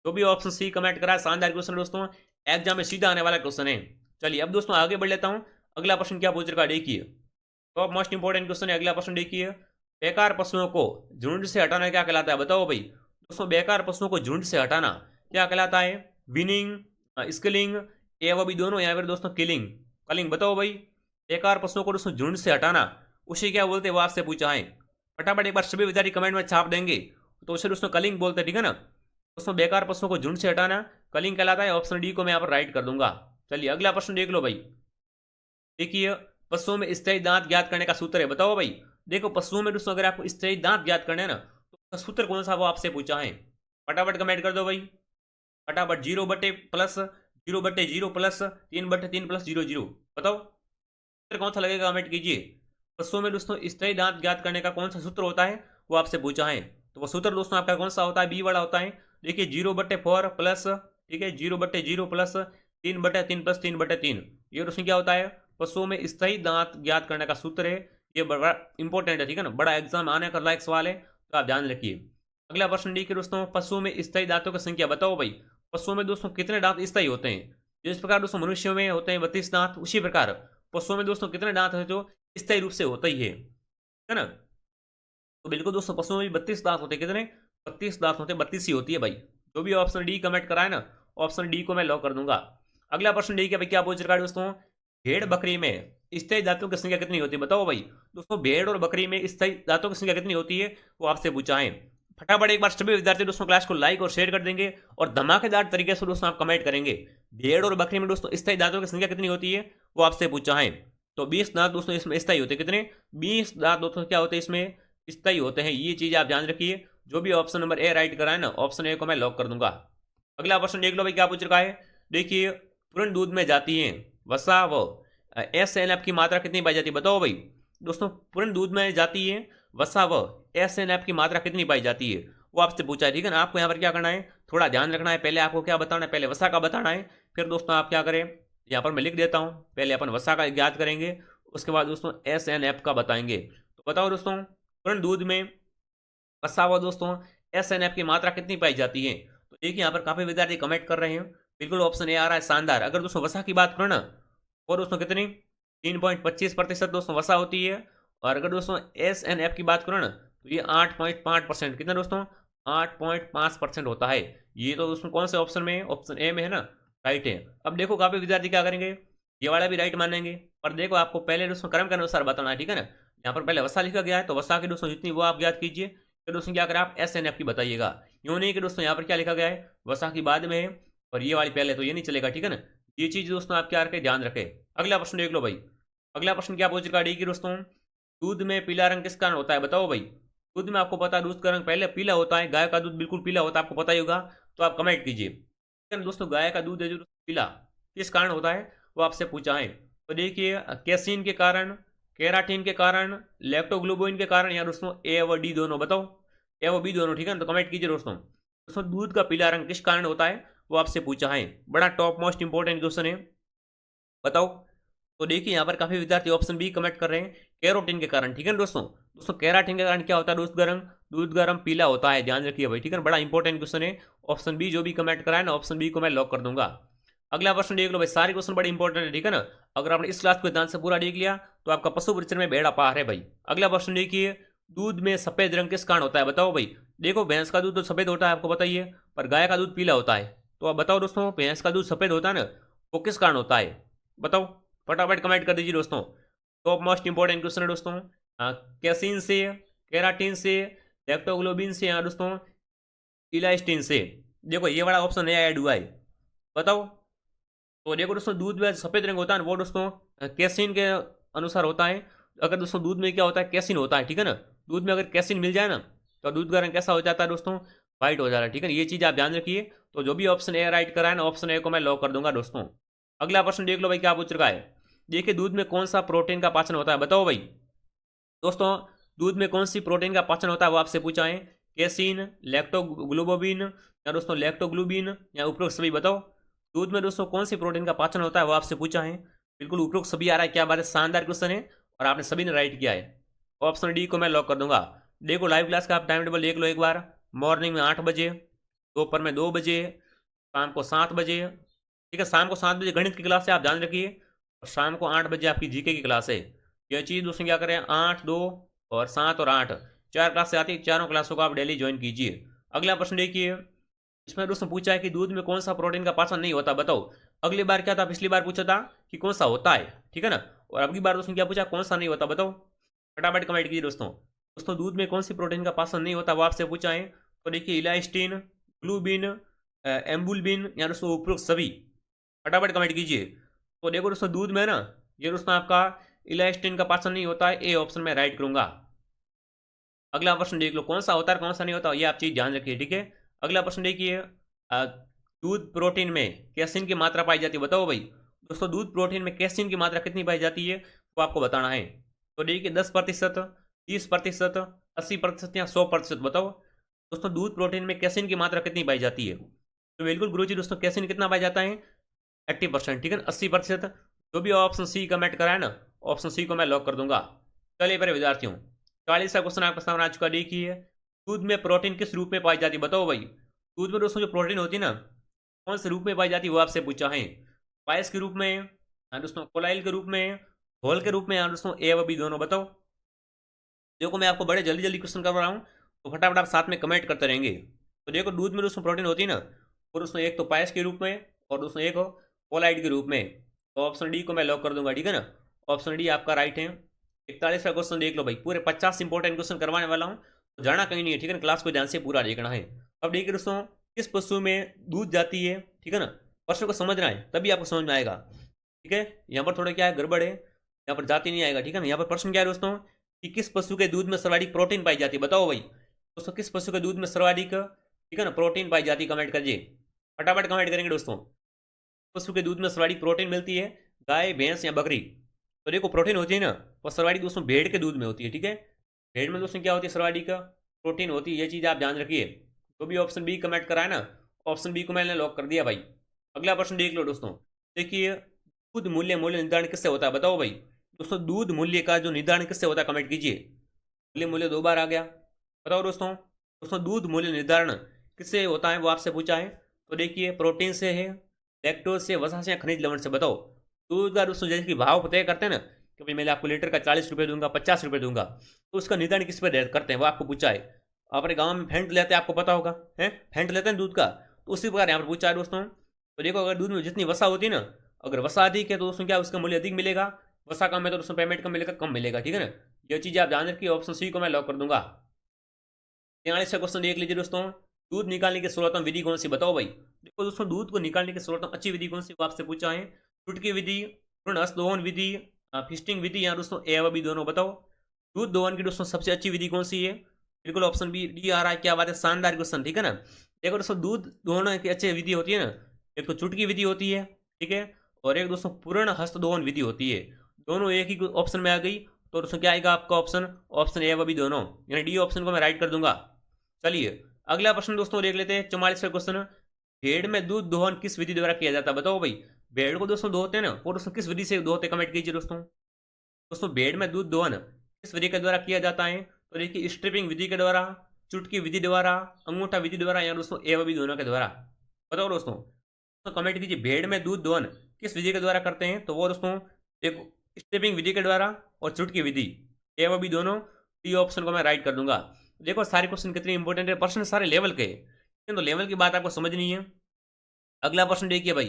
तो भी ऑप्शन सी कमेंट करा, शानदार क्वेश्चन दोस्तों, एग्जाम में सीधा आने वाला क्वेश्चन है। चलिए अब दोस्तों आगे बढ़ लेता हूँ। अगला प्रश्न क्या पूछ रखा, देखिए, टॉप मोस्ट इंपॉर्टेंट क्वेश्चन है। अगला प्रश्न देखिए, बेकार पशुओं को झुंड से हटाना क्या कहलाता है, बताओ भाई। दोस्तों बेकार पशुओं को झुंड से हटाना क्या कहलाता है? विनिंग, स्किलिंग, ये वो भी दोनों, या फिर दोस्तों किलिंग, कलिंग। बताओ भाई, बेकार पशुओं को दोस्तों झुंड से हटाना उसे क्या बोलते हैं, वो आपसे पूछा है। फटाफट एक बार सभी विद्यार्थी कमेंट में छाप देंगे तो उसे दोस्तों कलिंग बोलते हैं, ठीक है ना। दोस्तों बेकार पशुओं को झुंड से हटाना कलिंग कहलाता है। ऑप्शन डी को मैं यहाँ पर राइट कर दूंगा। चलिए अगला प्रश्न देख लो भाई। देखिए, पशुओं में स्थायी दांत ज्ञात करने का सूत्र है। बताओ भाई, देखो पशुओं में दोस्तों अगर आपको स्थायी दांत ज्ञात करना है ना, तो उसका सूत्र कौन सा वो आपसे पूछा है। फटाफट कमेंट कर दो भाई, फटाफट। 0/+0/0 प्लस 3/3 प्लस 0 0। बताओ सूत्र कौन सा लगेगा, कमेंट कीजिए। पशुओं में दोस्तों स्थायी दांत ज्ञात करने का कौन सा सूत्र होता है वो आपसे पूछा है। तो वो सूत्र दोस्तों आपका कौन सा होता है, बी वाला होता है। देखिए 0/4 प्लस, ठीक है, 0/0 प्लस 3/3 प्लस 3/3। ये दोस्तों क्या होता है, पशुओं में स्थायी दांत ज्ञात करने का सूत्र है। ये बड़ा इंपॉर्टेंट है, ठीक है ना, बड़ा एग्जाम आने का लायक सवाल है, तो आप ध्यान रखिए। अगला प्रश्न देखिए दोस्तों, पशुओं में स्थायी दांतों की संख्या बताओ भाई। पशुओं में दोस्तों कितने दांत स्थायी होते हैं। जिस प्रकार दोस्तों मनुष्यों में होते हैं 32 दांत, उसी प्रकार पशुओं में दोस्तों कितने दांत है जो स्थायी रूप से होता ही है ना। तो बिल्कुल दोस्तों पशुओं में 32 दांत होते हैं। कितने, 32 दांत होते हैं, 32 ही होती है भाई। जो भी ऑप्शन डी कमेंट कराए ना, ऑप्शन डी को मैं लॉक कर दूंगा। अगला प्रश्न डी के भाई क्या पूछ रखा है दोस्तों, भेड़ बकरी में स्थायी दांतों की संख्या कितनी होती है। बताओ भाई, दोस्तों भेड़ और बकरी में स्थायी दांतों की संख्या कितनी होती है वो आपसे पूछा है। फटाफट एक बार सभी विद्यार्थी दोस्तों क्लास को लाइक और शेयर कर देंगे और धमाकेदार तरीके से दोस्तों आप कमेंट करेंगे। भेड़ और बकरी में दोस्तों स्थायी दांतों की संख्या कितनी होती है वो आपसे पूछा है। तो 20 दांत दोस्तों इसमें स्थायी होते हैं। कितने, 20 दांत दोस्तों क्या होते हैं इसमें स्थायी होते हैं। ये चीज आप ध्यान रखिए। जो भी ऑप्शन नंबर ए राइट कराए ना, ऑप्शन ए को मैं लॉक कर दूंगा। अगला प्रश्न देख लो भाई क्या पूछ रखा है। देखिए, पूर्ण दूध में जाती है वसा व SNF की मात्रा कितनी पाई जाती है। बताओ भाई, दोस्तों पूर्ण दूध में जाती है वसा व SNF की मात्रा कितनी पाई जाती है वो आपसे पूछा है, ठीक है ना। आपको यहाँ पर क्या करना है, थोड़ा ध्यान रखना है। पहले आपको क्या बताना है, पहले वसा का बताना है, फिर दोस्तों आप क्या करें, यहाँ पर मैं लिख देता हूँ। पहले अपन वसा का ज्ञात करेंगे, उसके बाद दोस्तों SNF का बताएंगे। तो बताओ दोस्तों, पूर्ण दूध में वसा व दोस्तों SNF की मात्रा कितनी पाई जाती है। तो देखिए यहाँ पर काफी विद्यार्थी कमेंट कर रहे हैं। बिल्कुल ऑप्शन ए आ रहा है, शानदार। अगर दोस्तों वसा की बात करो ना, और दोस्तों कितनी, 3.25% दोस्तों वसा होती है। और अगर दोस्तों SNF की बात करो ना, तो ये 8.5%, कितना दोस्तों, 8.5% होता है। ये तो दोस्तों कौन से ऑप्शन में है, ऑप्शन ए में है ना, राइट है। अब देखो काफी विद्यार्थी क्या करेंगे, ये वाला भी राइट मानेंगे। पर देखो आपको पहले दोस्तों क्रम के अनुसार बताना है, ठीक है ना। यहाँ पर पहले वसा लिखा गया है, तो वसा की दोस्तों जितनी वो आप ज्ञात कीजिए, फिर दोस्तों क्या करें आप SNF की बताइएगा। यूँ नहीं कि दोस्तों यहाँ पर क्या लिखा गया है, वसा की बाद में है और ये वाली पहले, तो ये नहीं चलेगा, ठीक है ना। ये चीज दोस्तों आप क्या रखें, ध्यान रखें। अगला प्रश्न देख लो भाई। अगला प्रश्न क्या पूछ रहा है कि दोस्तों, दूध में पीला रंग किस कारण होता है। बताओ भाई, दूध में आपको पता है दूध का रंग पहले पीला होता है। गाय का दूध बिल्कुल पीला होता है, आपको पता ही होगा, तो आप कमेंट कीजिए। दोस्तों गाय का दूध है जो पीला किस कारण होता है वो आपसे पूछा है। तो देखिए, कैसीन के कारण, केराटिन के कारण, लैक्टोग्लूबिन के कारण, या दोस्तों ए व डी दोनों। बताओ, ए व बी दोनों, ठीक है ना। तो कमेंट कीजिए दोस्तों। दोस्तों दूध का पीला रंग किस कारण होता है वो आपसे पूछा है। बड़ा टॉप मोस्ट इंपॉर्टेंट क्वेश्चन है, बताओ। तो देखिए यहाँ पर काफी विद्यार्थी ऑप्शन बी कमेंट कर रहे हैं, कैरोटीन के कारण, ठीक है ना दोस्तों। दोस्तों कैराटीन के कारण क्या होता है, दूध का रंग पीला होता है, ध्यान रखिए भाई, ठीक है ना। बड़ा इंपॉर्टेंट क्वेश्चन है। ऑप्शन बी जो भी कमेंट कराए ना, ऑप्शन बी को मैं लॉक कर दूंगा। अगला प्रश्न देख लो भाई, सारे क्वेश्चन बड़े इंपॉर्टेंट है, ठीक है ना। अगर आपने इस क्लास को ध्यान से पूरा देख लिया तो आपका पशु परीक्षण में बेड़ा पार है भाई। अगला प्रश्न देखिए, दूध में सफेद रंग किस कारण होता है। बताओ भाई, देखो भैंस का दूध तो सफेद होता है, आपको पता ही है, पर गाय का दूध पीला होता है। तो आप बताओ दोस्तों, भैंस का दूध सफेद होता है ना, वो किस कारण होता है। बताओ, फटाफट कमेंट कर दीजिए दोस्तों। टॉप मोस्ट इंपॉर्टेंट क्वेश्चन है दोस्तों। कैसीन से, केराटिन से, लैक्टोग्लोबिन से, या दोस्तों इलास्टिन से। देखो ये वाला ऑप्शन नया ऐड हुआ है, बताओ। तो देखो दोस्तों, दूध में सफेद रंग होता है वो दोस्तों कैसीन के अनुसार होता है। अगर दोस्तों दूध में क्या होता है, कैसीन होता है, ठीक है ना। दूध में अगर कैसीन मिल जाए ना, तो दूध का रंग कैसा हो जाता है दोस्तों, व्हाइट हो जाता है, ठीक है ना। ये चीज़ आप ध्यान रखिए। तो जो भी ऑप्शन ए राइट करा है ना, ऑप्शन ए को मैं लॉक कर दूंगा दोस्तों। अगला प्रश्न देख लो भाई क्या पूछ रखा है। देखिए, दूध में कौन सा प्रोटीन का पाचन होता है। बताओ भाई, दोस्तों दूध में कौन सी प्रोटीन का पाचन होता है वो आपसे पूछा है। कैसीन, लैक्टोग्लूबिन, या दोस्तों लैक्टोग्लूबिन, या उपरोक्त सभी। बताओ, दूध में दोस्तों कौन सी प्रोटीन का पाचन होता है वो आपसे पूछा है। बिल्कुल उपरोक्त सभी आ रहा है, क्या बात है, शानदार क्वेश्चन है और आपने सभी ने राइट किया है। ऑप्शन डी को मैं लॉक कर दूंगा। देखो लाइव क्लास का आप टाइम टेबल देख लो एक बार। मॉर्निंग में 8 बजे, दोपहर में 2 बजे, शाम को 7 बजे, ठीक है। शाम को 7 बजे गणित की क्लास है, आप ध्यान रखिए। और शाम को 8 बजे आपकी जीके की क्लास है। यह चीज़ दोस्तों क्या करें, 8, 2 और 7 और 8 4 क्लास से आती है। चारों क्लासों को आप डेली ज्वाइन कीजिए। अगला प्रश्न देखिए, इसमें दोस्तों पूछा है कि दूध में कौन सा प्रोटीन का पाचन नहीं होता बताओ। अगली बार क्या था, पिछली बार पूछा था कि कौन सा होता है, ठीक है ना। और अगली बार दोस्तों क्या पूछा, कौन सा नहीं होता बताओ। फटाफट कमेंट कीजिए दोस्तों। दोस्तों दूध में कौन सी प्रोटीन का पाचन नहीं होता वो आपसे पूछा है। तो देखिए इलास्टिन, ग्लूबिन, एम्बुलबिन या दोस्तों उपरोक्त सभी। फटाफट कमेंट कीजिए। तो देखो दोस्तों दूध में ना ये दोस्तों आपका इलास्टिन का पाचन नहीं होता है, ए ऑप्शन में राइट करूंगा। अगला प्रश्न देख लो, कौन सा होता है कौन सा नहीं होता, ये आप चीज ध्यान रखिए, ठीक है। अगला प्रश्न देखिए, दूध प्रोटीन में कैसिन की मात्रा पाई जाती है बताओ भाई। दोस्तों दूध प्रोटीन में कैसिन की मात्रा कितनी पाई जाती है वो आपको बताना है। तो देखिए 10%, 30%, 80% या 100% बताओ। दोस्तों दूध प्रोटीन में कैसिन की मात्रा कितनी पाई जाती है। तो बिल्कुल गुरुजी दोस्तों कैसिन कितना पाया जाता है, 80%, ठीक है ना, 80%। जो भी ऑप्शन सी कमेंट करा है ना, ऑप्शन सी को मैं लॉक कर दूंगा। चलिए मेरे विद्यार्थियों, 40वां क्वेश्चन आपका सामने आ चुका, देखिए दूध में प्रोटीन किस रूप में पाई जाती है बताओ भाई। दूध में दोस्तों जो प्रोटीन होती है ना, कौन से रूप में पाई जाती है वो आपसे पूछा है। पायस के रूप में, हाँ दोस्तों कोलाइल के रूप में, घोल के रूप में, या दोस्तों ए व बी दोनों बताओ। देखो मैं आपको बड़े जल्दी जल्दी क्वेश्चन करवा रहा हूँ, तो फटाफट आप साथ में कमेंट करते रहेंगे। तो देखो दूध में दोस्तों प्रोटीन होती है ना, और दोस्तों एक तो पायस के रूप में और दोस्तों एक कोलाइड के रूप में। तो ऑप्शन डी को मैं लॉक कर दूंगा, ठीक है ना। ऑप्शन डी आपका राइट है। 41वां क्वेश्चन देख लो भाई, पूरे 50 इंपॉर्टेंट क्वेश्चन करवाने वाला हूँ, तो जाना कहीं नहीं है, ठीक है ना। क्लास को ध्यान से पूरा देखना है। अब देखिए दोस्तों, किस पशु में दूध जाती है, ठीक है ना। प्रश्न को समझना है तभी आपको समझ में आएगा, ठीक है। यहाँ पर थोड़ा क्या है गड़बड़ है, यहाँ पर जाती नहीं आएगा, ठीक है ना। यहाँ पर प्रश्न क्या है दोस्तों कि किस पशु के दूध में सर्वाधिक प्रोटीन पाई जाती है बताओ भाई। दोस्तों किस पशु के दूध में सर्वाधिक, ठीक है ना, प्रोटीन पाई जाती है, कमेंट करिए, फटाफट कमेंट करेंगे दोस्तों। पशु के दूध में सर्वाधिक प्रोटीन मिलती है, गाय, भैंस या बकरी। तो देखो प्रोटीन होती है ना, वो सर्वाधिक दोस्तों भेड़ के दूध में होती है, ठीक है। भेड़ में दोस्तों क्या होती है, सर्वाधिक प्रोटीन होती है, ये चीज़ आप ध्यान रखिए। तो भी ऑप्शन बी कमेंट करा है ना, ऑप्शन बी को मैंने लॉक कर दिया भाई। अगला प्रश्न देख लो दोस्तों, देखिए दूध मूल्य मूल्य निर्धारण किससे होता है बताओ भाई। दोस्तों दूध मूल्य का जो निर्धारण किससे होता है, कमेंट कीजिए। मूल्य मूल्य 2 बार आ गया, बताओ दोस्तों। दोस्तों दूध मूल्य निर्धारण किससे होता है वो आपसे पूछा है। तो देखिए प्रोटीन से है, लैक्टोज से, वसा से या खनिज लवण से बताओ। दूध का दोस्तों जैसे कि भाव तय करते हैं ना, कि भाई मैं आपको लीटर का 40 रुपये दूंगा, 50 रुपये दूंगा, तो उसका निर्धारण किस पर करते हैं वो आपको पूछा है। अपने गाँव में फेंट लेते हैं, आपको पता होगा है, फेंट लेते हैं दूध का, तो उसी प्रकार यहाँ पर पूछा है दोस्तों। तो देखो अगर दूध में जितनी वसा होती है ना, अगर वसा अधिक है तो दोस्तों क्या उसका मूल्य अधिक मिलेगा, वसा कम है तो दोस्तों पेमेंट कम मिलेगा, कम मिलेगा, ठीक है ना। ये चीज़ आप ध्यान रखिए, ऑप्शन सी को मैं लॉक कर दूंगा। 43वां क्वेश्चन देख लीजिए दोस्तों, दूध निकालने की सर्वोत्तम विधि कौन सी बताओ भाई। देखो दोस्तों दूध को निकालने की सर्वोत्तम अच्छी विधि कौन सी वो आपसे पूछा है। चुटकी विधि, पूर्ण हस्त दोहन विधि, फिस्टिंग विधि, या दोस्तों ए व बी दोनों बताओ। दूध दोहन की दोस्तों सबसे अच्छी विधि कौन सी है, बिल्कुल ऑप्शन बी डी आ रहा है, क्या बात है, शानदार क्वेश्चन, ठीक है ना। देखो दोस्तों दूध दोहन की अच्छी विधि होती है ना, एक तो चुटकी विधि होती है, ठीक है, और एक दोस्तों पूर्ण हस्त दोहन विधि होती है। दोनों एक ही ऑप्शन में आ गई, तो दोस्तों क्या आएगा आपका ऑप्शन, ऑप्शन ए व बी दोनों, यानी डी ऑप्शन को मैं राइट कर दूंगा। चलिए अगला प्रश्न दोस्तों देख लेते हैं, 44वां क्वेश्चन। भेड़ में दूध दोहन किस विधि द्वारा किया जाता है बताओ भाई। भेड़ को दोस्तों दोहते हैं ना, वो दोस्तों किस विधि से दोहते, कमेंट कीजिए दोस्तों। दोस्तों भेड़ में दूध दोहन किस विधि के द्वारा किया जाता है। तो देखिए स्ट्रिपिंग विधि के द्वारा, चुटकी विधि द्वारा, अंगूठा विधि द्वारा, या दोस्तों ए व बी दोनों के द्वारा बताओ दोस्तों। तो कमेंट कीजिए भेड़ में दूध दोहन किस विधि के द्वारा करते हैं, तो वो दोस्तों एक स्ट्रिपिंग विधि के द्वारा और चुटकी विधि, ए व बी दोनों, डी ऑप्शन को मैं राइट कर दूंगा। देखो सारे क्वेश्चन कितने इंपॉर्टेंट है, प्रश्न सारे लेवल के हैं, तो लेवल की बात आपको समझनी है। अगला प्रश्न देखिए भाई,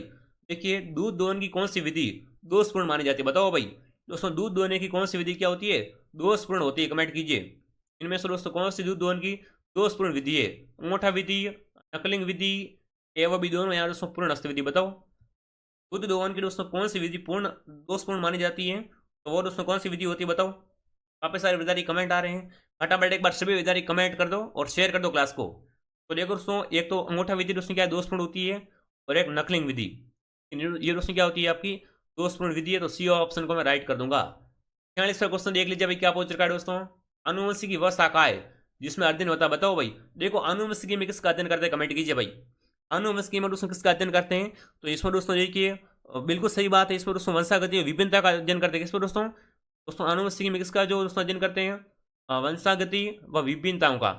देखिए दूध दोहन की कौन सी विधि दोषपूर्ण मानी जाती है बताओ भाई। दोस्तों दूध दोहने की कौन सी विधि क्या होती है, दोषपूर्ण होती है, कमेंट कीजिए। इनमें से दोस्तों कौन सी दूध दोहन की दोषपूर्ण विधि है, अंगूठा विधि, नकलिंग विधि, ए व बी दोनों, या दोस्तों पूर्ण हस्त विधि बताओ। दूध दोहन की दोस्तों कौन सी विधि पूर्ण दोषपूर्ण मानी जाती है, तो वो दोस्तों कौन सी विधि होती है बताओ। वापस सारे विद्यार्थी कमेंट आ रहे हैं, फटाफट एक बार सभी विद्यार्थी कमेंट कर दो और शेयर कर दो क्लास को। तो देखो दोस्तों, एक तो अंगूठा विधि दोस्तों क्या दोषपूर्ण होती है, और एक नकलिंग विधि, ये दोस्तों क्या होती है आपकी दोषपूर्ण विधि है, तो सी ऑप्शन को मैं राइट कर दूंगा। 46वां क्वेश्चन देख लीजिए भाई, क्या पूछ रखा है दोस्तों। आनुवंशिकी वह शाखा है जिसमें अध्ययन होता है बताओ भाई। देखो आनुवंशिकी में किसका अध्ययन करते हैं, कमेंट कीजिए भाई। आनुवंशिकी में दोस्तों किसका अध्ययन करते हैं, तो इसमें दोस्तों देखिए बिल्कुल सही बात है, इसमें दोस्तों वंशागति विभिन्नता का अध्ययन करते हैं, किसमें दोस्तों। दोस्तों आनुवंशिकी में किसका जो दोस्तों अध्ययन करते हैं, वंशागति व विभिन्नताओं का।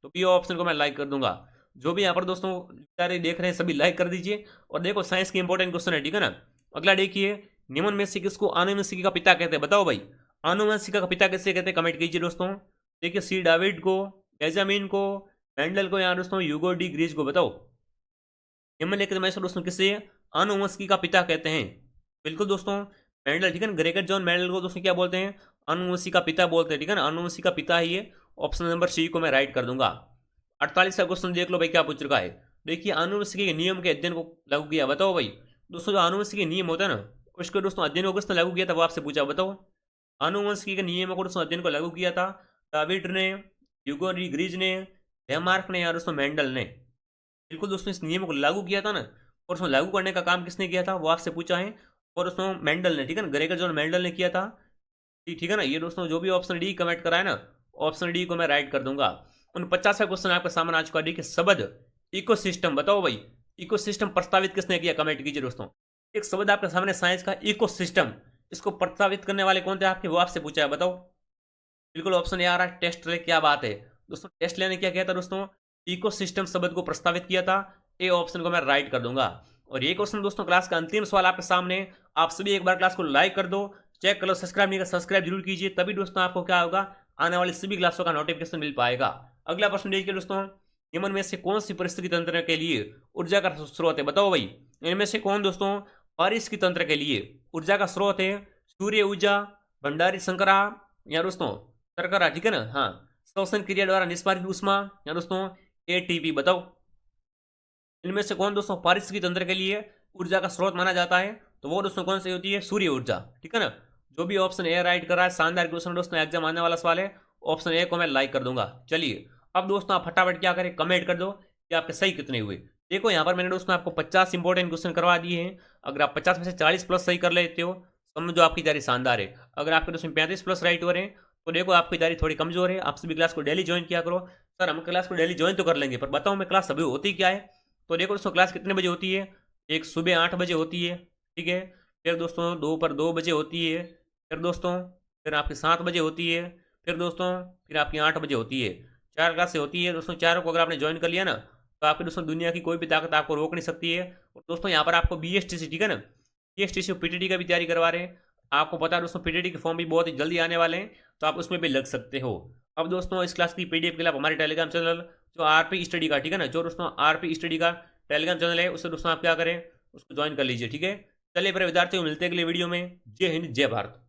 तो पी ऑप्शन को मैं लाइक कर दूंगा। जो भी यहाँ पर दोस्तों सारे देख रहे हैं सभी लाइक कर दीजिए। और देखो साइंस की इंपॉर्टेंट क्वेश्चन है, ठीक है ना। अगला देखिए, निम्न में से किसको आनुवंशिकी का पिता कहते हैं बताओ भाई। आनुवंशिकी का पिता किससे कहते हैं, कमेंट कीजिए दोस्तों। देखिए सी डाविड को, बेंजामिन को, मेंडल को, यहाँ दोस्तों ह्यूगो डी ग्रीज को बताओ। निम्नलिखित में से दोस्तों किसे आनुवंशिकी का पिता कहते हैं? बिल्कुल दोस्तों मेंडल, ठीक है ना। ग्रेगर जॉन मेंडल को दोस्तों क्या बोलते हैं? आनुवंशिकी का पिता बोलते हैं, ठीक है ना। आनुवंशिकी का पिता ही है। ऑप्शन नंबर सी को मैं राइट कर दूंगा। 48 का क्वेश्चन देख लो भाई, क्या पूछ रखा है। देखिए, आनुवंशिकी के नियम के अध्ययन को लागू किया, बताओ भाई। दोस्तों जो आनुवंशिकी के नियम होता है ना, उसको दोस्तों अध्ययन को किसने लागू किया था, वो आपसे पूछा, बताओ। आनुवंशिकी के नियमों को दोस्तों अध्ययन को लागू किया था डाविड ने, ह्यूगो डी ग्रीज ने, लेमार्क ने या दोस्तों मेंडल ने। बिल्कुल दोस्तों इस नियम को लागू किया था ना, और उसमें लागू करने का काम किसने किया था, वो आपसे पूछा है। और उसमें मेंडल ने, ठीक है ना, ग्रेगर जॉन मेंडल ने किया था। ठीक है ना। ये दोस्तों जो भी ऑप्शन डी कमेंट करा है ना, ऑप्शन डी को मैं राइट कर दूंगा। 49वां क्वेश्चन आपके सामने आ चुका है कि शब्द इकोसिस्टम, बताओ भाई। इकोसिस्टम प्रस्तावित किसने किया, कमेंट कीजिए दोस्तों। एक शब्द आपके सामने साइंस का इकोसिस्टम, इसको प्रस्तावित करने वाले कौन थे आपके, वो आपसे पूछा है, बताओ। बिल्कुल ऑप्शन ए आ रहा है, टेस्ट ले। क्या बात है दोस्तों, टेस्ट लेने क्या किया था दोस्तों, इकोसिस्टम शब्द को प्रस्तावित किया था। ए ऑप्शन को मैं राइट कर दूंगा। और ये क्वेश्चन दोस्तों क्लास का अंतिम सवाल आपके सामने। आप सभी एक बार क्लास को लाइक कर दो, चेक कर लो, सब्सक्राइब नहीं कर, सब्सक्राइब जरूर कीजिए, तभी दोस्तों आपको क्या होगा, आने वाली सभी क्लासों का नोटिफिकेशन मिल पाएगा। अगला प्रश्न देखिए दोस्तों, निम्न में से कौन सी परिस्थिति तंत्र के लिए ऊर्जा का स्रोत है, बताओ भाई। इनमें से कौन दोस्तों पारिस्थितिकी तंत्र के लिए ऊर्जा का स्रोत है? सूर्य ऊर्जा, भंडारी शंकरा या दोस्तों शर्करा, ठीक है ना। हाँ, श्वसन क्रिया द्वारा निष्पादित ऊष्मा या दोस्तों एटीपी, बताओ। इनमें से कौन दोस्तों पारिस्थितिकी तंत्र के लिए ऊर्जा का स्रोत माना जाता है? तो वो दोस्तों कौन सी होती है, सूर्य ऊर्जा, ठीक है ना। जो भी ऑप्शन ए राइट कर रहा है, शानदार क्वेश्चन दोस्तों, एग्जाम आने वाला सवाल है। ऑप्शन ए को मैं लाइक कर दूंगा। चलिए अब दोस्तों आप फटाफट क्या करें, कमेंट कर दो कि आपके सही कितने हुए। देखो यहाँ पर मैंने दोस्तों आपको 50 इंपॉर्टेंट क्वेश्चन करवा दिए हैं। अगर आप 50 में से 40 प्लस सही कर लेते हो, समझो आपकी तैयारी शानदार है। अगर आपके दोस्तों 35 प्लस राइट हो रहे हैं, तो देखो आपकी तैयारी थोड़ी कमजोर है। आप सभी क्लास को डेली ज्वाइन किया करो। सर हम क्लास को डेली ज्वाइन तो कर लेंगे, पर बताओ मैं क्लास अभी होती क्या है। तो देखो दोस्तों क्लास कितने बजे होती है, एक सुबह 8 बजे होती है, ठीक है। फिर दोस्तों दोपहर 2 बजे होती है, फिर दोस्तों फिर आपकी 7 बजे होती है, फिर दोस्तों फिर आपकी 8 बजे होती है। 4 क्लासें होती है दोस्तों। चारों को अगर आपने ज्वाइन कर लिया ना, तो आपके दोस्तों दुनिया की कोई भी ताकत आपको रोक नहीं सकती है। और दोस्तों यहाँ पर आपको BSTC, ठीक है ना, BSTC PTT का भी तैयारी करवा रहे हैं। आपको पता है दोस्तों PTT के फॉर्म भी बहुत ही जल्दी आने वाले हैं, तो आप उसमें भी लग सकते हो। अब दोस्तों इस क्लास की PDF के लिए आप हमारे टेलीग्राम चैनल जो RP स्टडी का, ठीक है ना, जो दोस्तों RP स्टडी का टेलीग्राम चैनल है, उससे दोस्तों आप क्या करें, उसको ज्वाइन कर लीजिए, ठीक है। चलिए फिर विद्यार्थियों मिलते हैं अगले वीडियो में। जय हिंद, जय भारत।